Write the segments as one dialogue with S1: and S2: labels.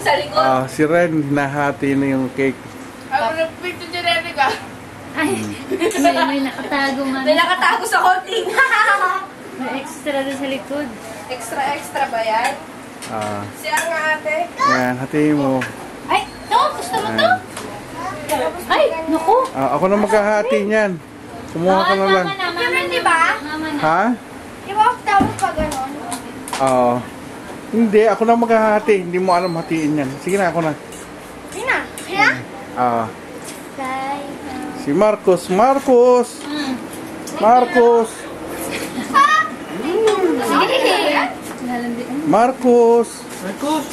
S1: sa likod.
S2: Si Ren, nahati na yung cake.
S1: Ako nag-picture dyan, Eric ah.
S3: Ay, may nakatago man.
S1: May nakatago sa konting.
S3: May extra doon sa likod.
S1: Extra ba yan? Siya nga ate.
S2: Yan, hatiin mo.
S3: Ay, ito, gusto mo to? Ay, naku.
S2: Ako na maghahati niyan. Kumuha ka na lang.
S1: Ganun, di ba?
S2: Ha?
S1: Di ba dapat pa ganun?
S2: Hindi, ako na maghahati. Hindi mo alam hatiin yan. Sige na, ako na.
S1: Sige na. Kaya?
S2: Si Marcos. Marcos! Marcos! Marcos!
S4: Marcos!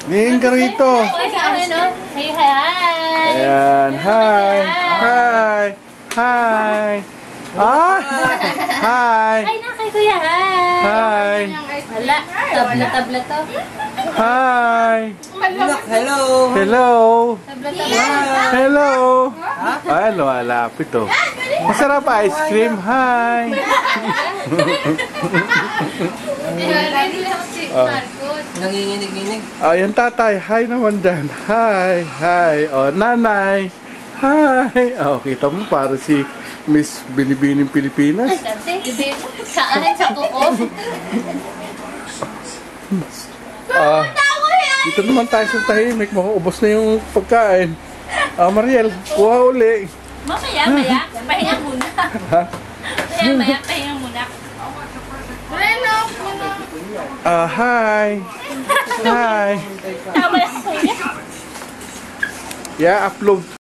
S2: Ngayon ka rito.
S3: Hey, hi!
S2: Ayan, hi! Hi! Hi! Hi!
S3: Ay, na kay Kuya, hi!
S2: Hi!
S3: Wala, tabla-tabla to.
S2: Hi!
S4: Hello!
S2: Hello!
S3: Tabla-tabla.
S2: Hello! Ay, lumalapit oh. Masarap ice cream. Hi!
S4: Nanginginig-ginig.
S2: Ayan tatay. Hi naman dyan. Hi! Hi! Nanay! Hi! Kita mo para si Miss Binibining Pilipinas.
S3: Saan? Sa kuko?
S2: Dito naman tayo sa tahimik. Makaubos na yung pagkain. Mariel, kuha uli.
S3: Mamaya. Pahinga muna. Maya, pahinga muna.
S2: Hi! Hi!
S3: Tama na kuya.
S2: Yeah, upload.